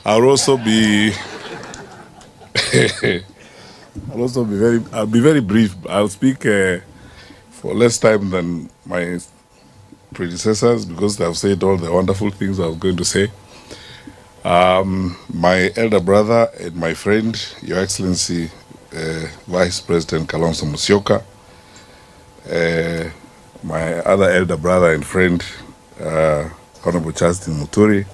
I'll also be I'll be very brief. I'll speak for less time than my predecessors because they've said all the wonderful things I was going to say. My elder brother and my friend, Your Excellency, Vice President Kalonzo Musyoka, my other elder brother and friend, Honorable Justin Muturi,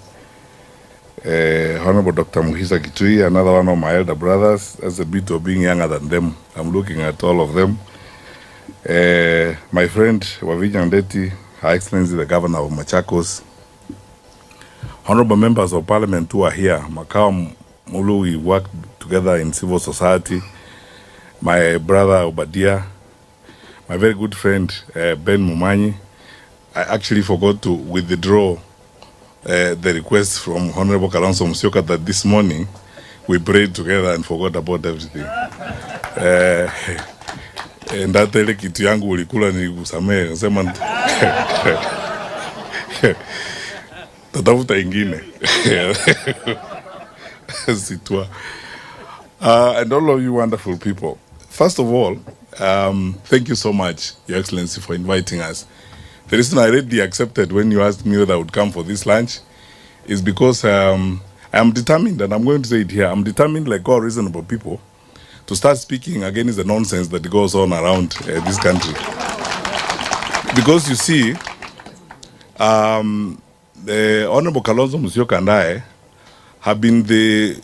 Honorable Dr. Muhisa Kitui, another one of my elder brothers. That's a bit of being younger than them. I'm looking at all of them. My friend, Wavinya Ndeti, Her Excellency the Governor of Machakos, honorable members of Parliament who are here, Makao Mulu, we work together in civil society, my brother Obadia, my very good friend Ben Mumanyi. I actually forgot to withdraw the request from Honorable Kalonzo Musyoka that this morning we prayed together and forgot about everything. Ndata ile kitu yangu ulikula nikusamee, nasema tatafuta ingine. Sitwa. And all of you wonderful people. First of all, thank you so much, Your Excellency, for inviting us. The reason I readily accepted when you asked me whether I would come for this lunch is because I'm determined, and I'm going to say it here, I'm determined, like all reasonable people, to start speaking against the nonsense that goes on around this country. Because you see, the Honorable Kalonzo Musyoka and I have been the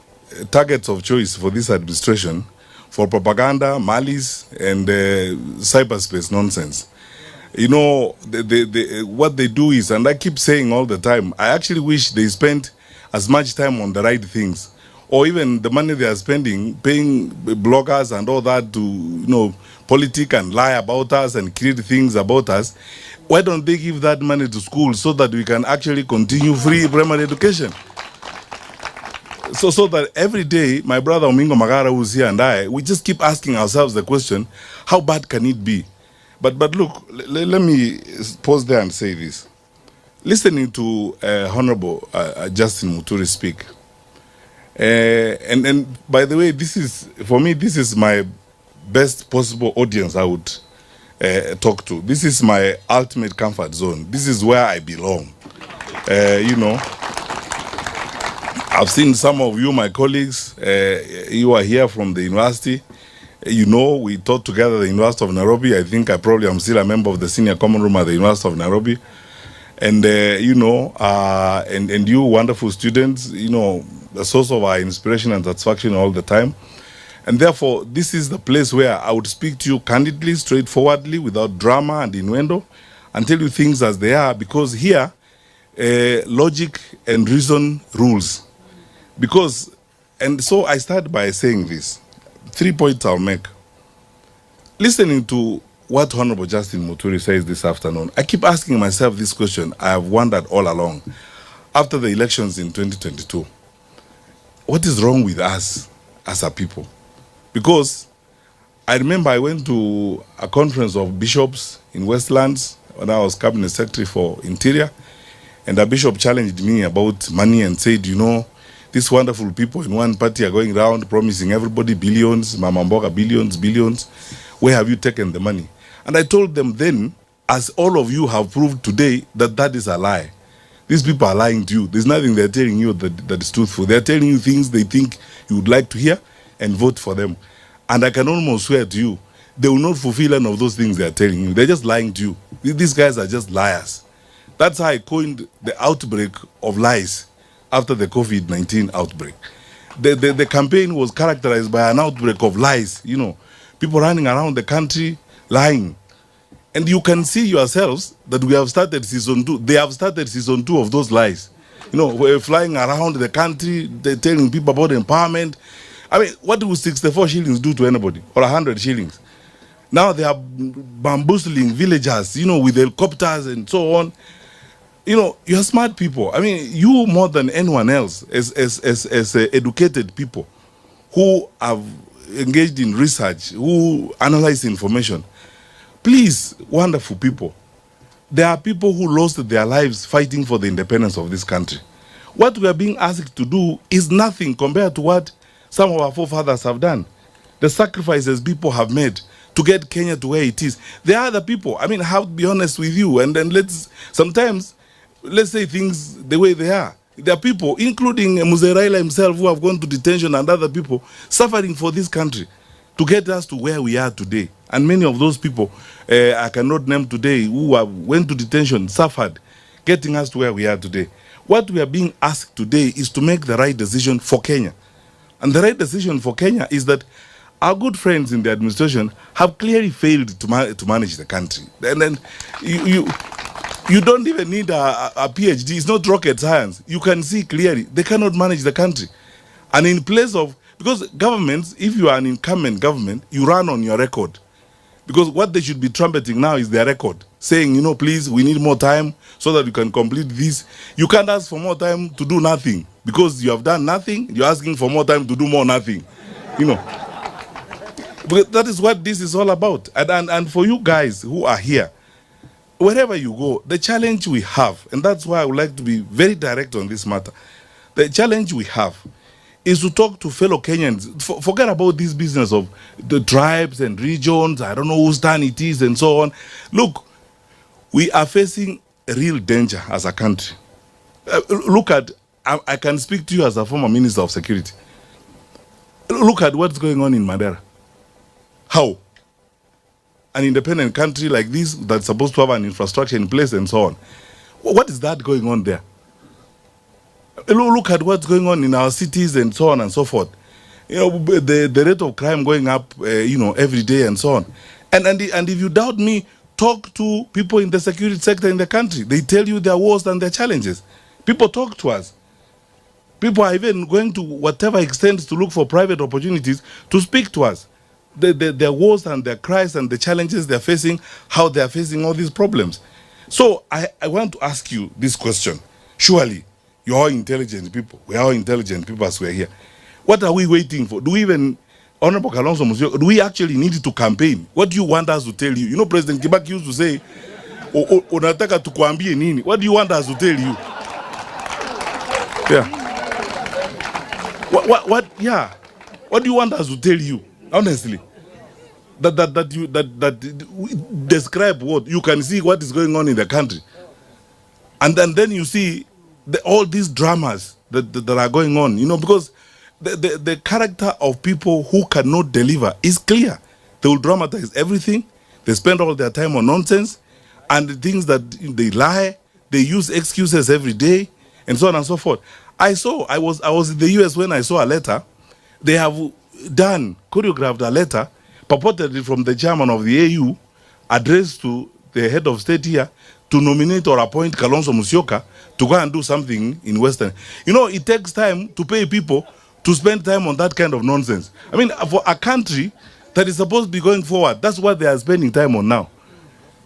targets of choice for this administration for propaganda, malice, and cyberspace nonsense. You know, what they do is, and I keep saying all the time, I actually wish they spent as much time on the right things, or even the money they are spending, paying bloggers and all that to, you know, politic and lie about us and create things about us. Why don't they give that money to schools so that we can actually continue free primary education? So that every day, my brother Omingo Magara, who's here, and I, we just keep asking ourselves the question, how bad can it be? But look, let me pause there and say this. Listening to Honorable Justin Muturi speak, and by the way, this is, for me, this is my best possible audience I would talk to. This is my ultimate comfort zone. This is where I belong. You know, I've seen some of you, my colleagues, you are here from the university. You know, we taught together at the University of Nairobi. I think I probably am still a member of the senior common room at the University of Nairobi. And, you know, and you wonderful students, you know, the source of our inspiration and satisfaction all the time. And therefore, this is the place where I would speak to you candidly, straightforwardly, without drama and innuendo, and tell you things as they are, because here, logic and reason rules. Because, and so I start by saying this. 3 points I'll make. Listening to what Honorable Justin Muturi says this afternoon, I keep asking myself this question I have wondered all along. After the elections in 2022, what is wrong with us as a people? Because I remember I went to a conference of bishops in Westlands when I was Cabinet Secretary for Interior, and a bishop challenged me about money and said, you know, these wonderful people in one party are going around promising everybody billions, Mama Mboga billions. Where have you taken the money? And I told them then, as all of you have proved today, that is a lie. These people are lying to you. There's nothing they're telling you that is truthful. They're telling you things they think you would like to hear and vote for them. And I can almost swear to you, they will not fulfill any of those things they're telling you. They're just lying to you. These guys are just liars. That's how I coined the outbreak of lies after the COVID-19 outbreak. The campaign was characterized by an outbreak of lies, you know, people running around the country lying. And you can see yourselves that we have started season 2. They have started season 2 of those lies. You know, we're flying around the country, they're telling people about empowerment. I mean, what will 64 shillings do to anybody? Or 100 shillings? Now they are bamboozling villagers, you know, with helicopters and so on. You know, you're smart people. I mean, you more than anyone else as educated people who have engaged in research, who analyze information. Please, wonderful people, there are people who lost their lives fighting for the independence of this country. What we are being asked to do is nothing compared to what some of our forefathers have done. The sacrifices people have made to get Kenya to where it is. There are other people. I mean, I have to be honest with you. And then sometimes, let's say things the way they are. There are people, including Mzee Raila himself, who have gone to detention, and other people suffering for this country to get us to where we are today. And many of those people, I cannot name today, who went to detention, suffered, getting us to where we are today. What we are being asked today is to make the right decision for Kenya. And the right decision for Kenya is that our good friends in the administration have clearly failed to manage the country. And then you don't even need a PhD. It's not rocket science. You can see clearly they cannot manage the country. And in place of, because governments, if you are an incumbent government, you run on your record. Because what they should be trumpeting now is their record, saying, you know, please, we need more time so that you can complete this. You can't ask for more time to do nothing because you have done nothing. You're asking for more time to do more nothing, you know. But that is what this is all about. And for you guys who are here, wherever you go, the challenge we have, and that's why I would like to be very direct on this matter, the challenge we have is to talk to fellow Kenyans. Forget about this business of the tribes and regions, I don't know whose turn it is and so on. Look, we are facing a real danger as a country. Look at, I can speak to you as a former Minister of Security. Look at what's going on in Madera. How? An independent country like this that's supposed to have an infrastructure in place and so on. What is that going on there? Look at what's going on in our cities and so on and so forth. You know, the rate of crime going up, you know, every day and so on. And if you doubt me, talk to people in the security sector in the country. They tell you their woes and their challenges. People talk to us. People are even going to whatever extent to look for private opportunities to speak to us. Their woes and their cries and the challenges they're facing, how they're facing all these problems. So I want to ask you this question. Surely, you're all intelligent people. We're all intelligent people as we're here. What are we waiting for? Do we even, Honorable Kalonzo Musyoka, do we actually need to campaign? What do you want us to tell you? You know, President Kibaki used to say, unataka tukuambie nini? What do you want us to tell you? Yeah. Yeah. What do you want us to tell you? Honestly. That describe what? You can see what is going on in the country. And then you see all these dramas that are going on, you know, because the character of people who cannot deliver is clear. They will dramatize everything. They spend all their time on nonsense and the things that they lie. They use excuses every day and so on and so forth. I was in the US when I saw a letter. They have choreographed a letter purportedly from the chairman of the AU addressed to the head of state here to nominate or appoint Kalonzo Musyoka to go and do something in Western. You know, it takes time to pay people to spend time on that kind of nonsense. I mean, for a country that is supposed to be going forward, that's what they are spending time on now.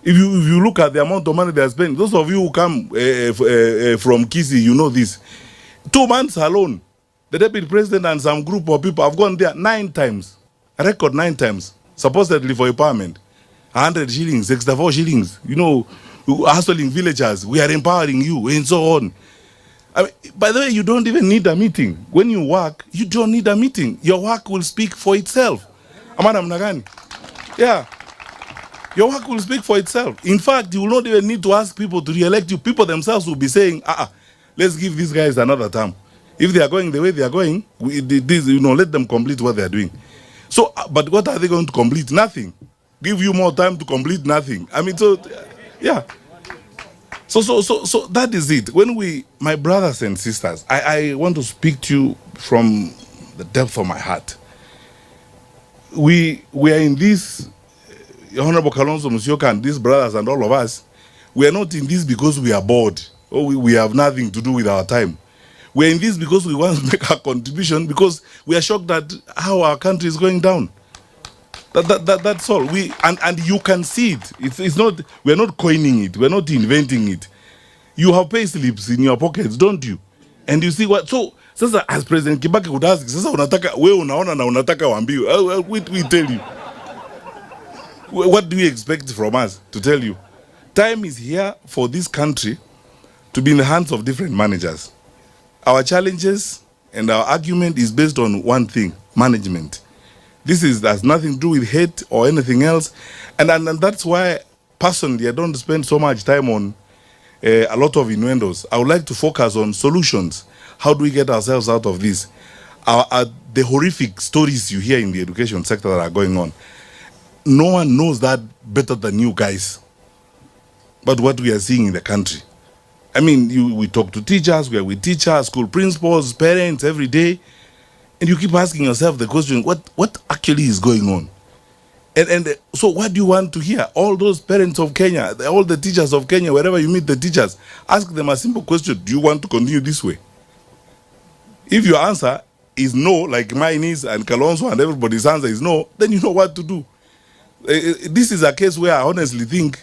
If you look at the amount of money they are spending, those of you who come from Kisii, you know this. 2 months alone, the deputy president and some group of people have gone there 9 times. A record 9 times, supposedly for empowerment. 100 shillings, 64 shillings, you know, hustling villagers, we are empowering you, and so on. I mean, by the way, you don't even need a meeting. When you work, you don't need a meeting. Your work will speak for itself. Amana mnagani? Yeah. Your work will speak for itself. In fact, you will not even need to ask people to re-elect you. People themselves will be saying, let's give these guys another term. If they are going the way they are going, let them complete what they are doing. So, but what are they going to complete? Nothing. Give you more time to complete nothing. I mean, so, yeah. So that is it. When my brothers and sisters, I want to speak to you from the depth of my heart. We are in this, Honorable Kalonzo Musyoka and these brothers and all of us, we are not in this because we are bored or we have nothing to do with our time. We are in this because we want to make a contribution, because we are shocked at how our country is going down. That's all. And you can see it. It's not, we are not coining it. We are not inventing it. You have pay slips in your pockets, don't you? And you see what, so sasa as President Kibaki would ask, sasa unataka we unaona na unataka waambiwe. We tell you. What do you expect from us to tell you? Time is here for this country to be in the hands of different managers. Our challenges and our argument is based on one thing: management. This has nothing to do with hate or anything else. And that's why, personally, I don't spend so much time on a lot of innuendos. I would like to focus on solutions. How do we get ourselves out of this? The horrific stories you hear in the education sector that are going on, no one knows that better than you guys. But what we are seeing in the country. I mean, we talk to teachers, we are with teachers, school principals, parents every day, and you keep asking yourself the question, what actually is going on? And so what do you want to hear? All those parents of Kenya, all the teachers of Kenya, wherever you meet the teachers, ask them a simple question: do you want to continue this way? If your answer is no, like mine is, and Kalonzo and everybody's answer is no, then you know what to do. This is a case where I honestly think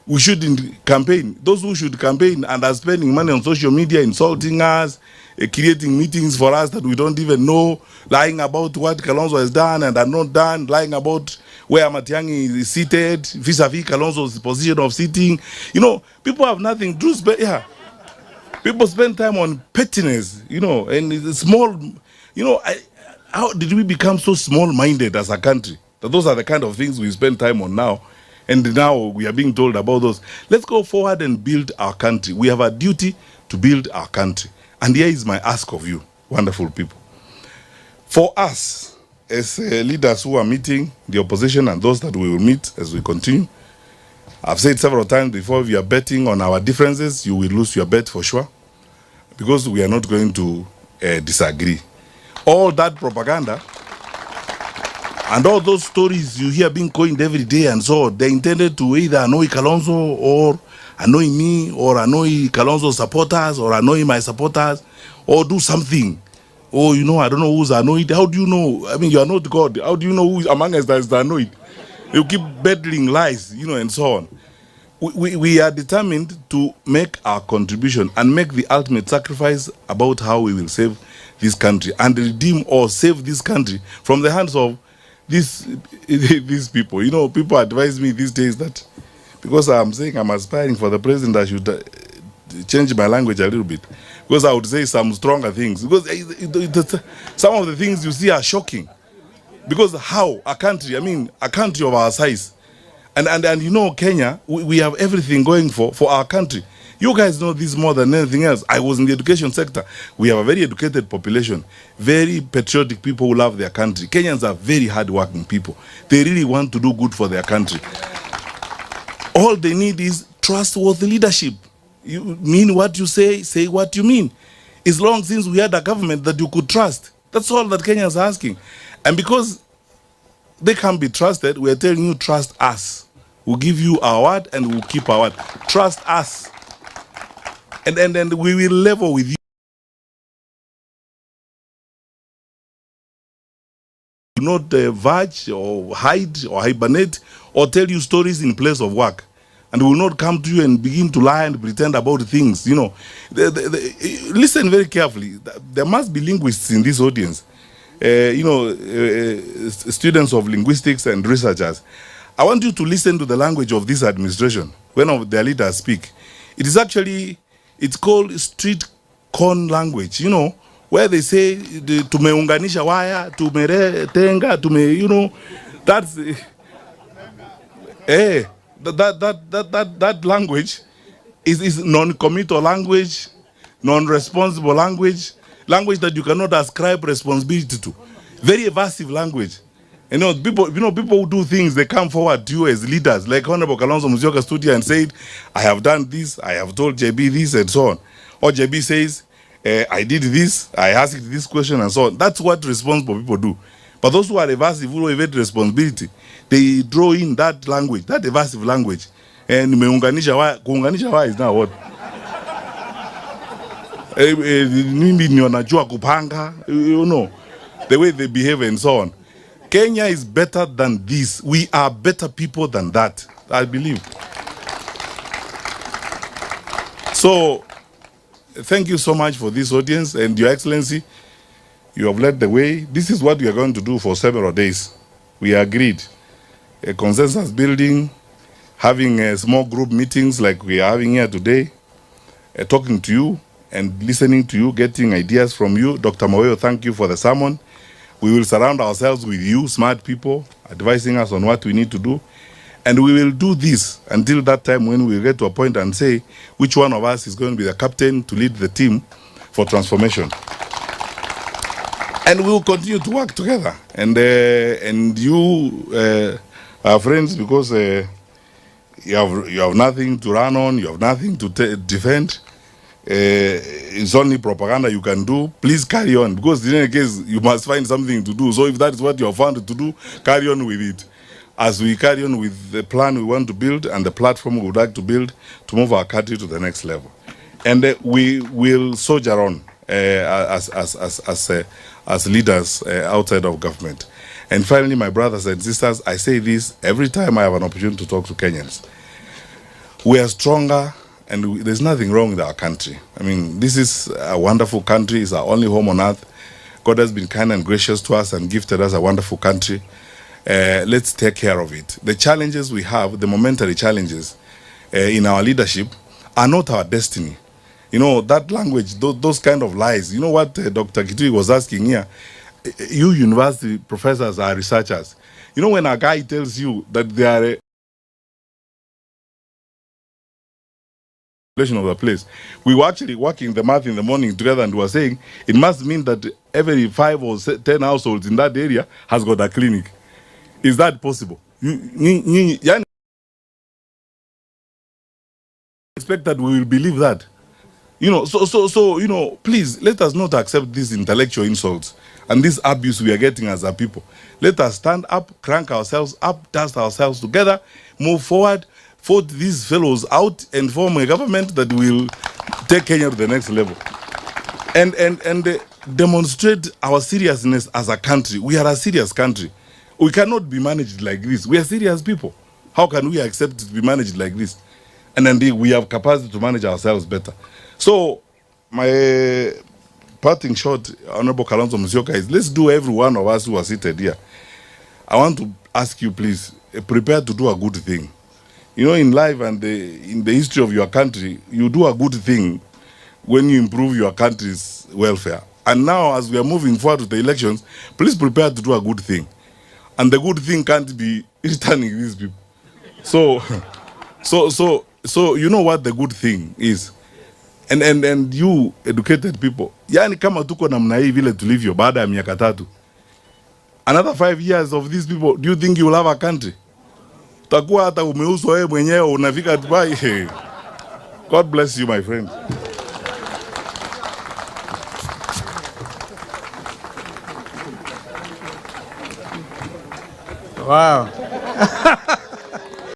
we shouldn't campaign. Those who should campaign and are spending money on social media, insulting us, creating meetings for us that we don't even know, lying about what Kalonzo has done and are not done, lying about where Matiangi is seated, vis-a-vis Kalonzo's position of sitting. You know, people have nothing to do. Yeah. People spend time on pettiness, you know, and it's small, you know, how did we become so small-minded as a country? That those are the kind of things we spend time on now. And now we are being told about those. Let's go forward and build our country. We have a duty to build our country. And here is my ask of you, wonderful people. For us, as leaders who are meeting the opposition and those that we will meet as we continue, I've said several times before, if you are betting on our differences, you will lose your bet for sure, because we are not going to disagree. All that propaganda and all those stories you hear being coined every day and so, they're intended to either annoy Kalonzo or annoy me or annoy Kalonzo's supporters or annoy my supporters or do something. Oh, you know, I don't know who's annoyed. How do you know? I mean, you are not God. How do you know who among us that is annoyed? You keep peddling lies, you know, and so on. We are determined to make our contribution and make the ultimate sacrifice about how we will save this country and redeem or save this country from the hands of these people. You know, people advise me these days that because I'm saying I'm aspiring for the president, I should change my language a little bit, because I would say some stronger things, because some of the things you see are shocking. Because how a country, I mean, a country of our size, and you know, Kenya, we have everything going for our country. You guys know this more than anything else. I was in the education sector. We have a very educated population, very patriotic people who love their country. Kenyans are very hardworking people. They really want to do good for their country. All they need is trustworthy leadership. You mean what you say what you mean. As long since we had a government that you could trust. That's all that Kenyans are asking. And because they can't be trusted, we are telling you, trust us. We'll give you our word and we'll keep our word. Trust us. And then we will level with you. Do not verge or hide or hibernate or tell you stories in place of work. And we will not come to you and begin to lie and pretend about things. You know, listen very carefully. There must be linguists in this audience. You know, students of linguistics and researchers. I want you to listen to the language of this administration when their leaders speak. It is actually, it's called street corn language, you know, where they say, tumeunganisha waya, tumetenga, you know, that's, that language is non-committal language, non-responsible language that you cannot ascribe responsibility to. Very evasive language. You know, people who do things, they come forward to you as leaders. Like Honorable Kalonzo Musyoka stood here and said, I have done this, I have told JB this, and so on. Or JB says, I did this, I asked this question, and so on. That's what responsible people do. But those who are evasive, who evade responsibility, they draw in that language, that evasive language. And kuunganisha wa is now what? You know, the way they behave and so on. Kenya is better than this. We are better people than that, I believe. So, thank you so much for this audience, and Your Excellency, you have led the way. This is what we are going to do for several days. We agreed. A consensus building, having small group meetings like we are having here today, talking to you, and listening to you, getting ideas from you. Dr. Maweo, thank you for the sermon. We will surround ourselves with you, smart people, advising us on what we need to do. And we will do this until that time when we get to a point and say which one of us is going to be the captain to lead the team for transformation. And we will continue to work together. And you are friends because you have nothing to run on, you have nothing to defend. It's only propaganda you can do. Please carry on, because in any case you must find something to do. So if that is what you are found to do, carry on with it. As we carry on with the plan we want to build and the platform we would like to build to move our country to the next level. And we will soldier on as leaders outside of government. And finally, my brothers and sisters, I say this every time I have an opportunity to talk to Kenyans. We are stronger, and there's nothing wrong with our country. I mean, this is a wonderful country. It's our only home on earth. God has been kind and gracious to us and gifted us a wonderful country. Let's take care of it. The challenges we have, the momentary challenges in our leadership, are not our destiny. You know, that language, those kind of lies. You know what Dr. Kitui was asking here? You university professors are researchers. You know, when a guy tells you that they are of the place, we were actually working the math in the morning together and we were saying it must mean that every 5 or 10 households in that area has got a clinic. Is that possible? You expect that we will believe that? You know, so you know, please let us not accept these intellectual insults and this abuse we are getting as a people. Let us stand up, crank ourselves up, dust ourselves together, move forward, vote these fellows out, and form a government that will take Kenya to the next level. And demonstrate our seriousness as a country. We are a serious country. We cannot be managed like this. We are serious people. How can we accept to be managed like this? And indeed, we have capacity to manage ourselves better. So, my parting shot, Honorable Kalonzo Musyoka, is let's do every one of us who are seated here. I want to ask you, please, prepare to do a good thing. You know, in life and in the history of your country, you do a good thing when you improve your country's welfare. And now, as we are moving forward to the elections, please prepare to do a good thing. And the good thing can't be returning these people. So you know what the good thing is. And you educated people. Yani kama tuko namna hii vile tulivyo baada ya miaka 3. Another 5 years of these people, do you think you will have a country? Utakuwa hata umeuzwa wewe mwenyewe unafika Dubai. God bless you, my friend. Wow.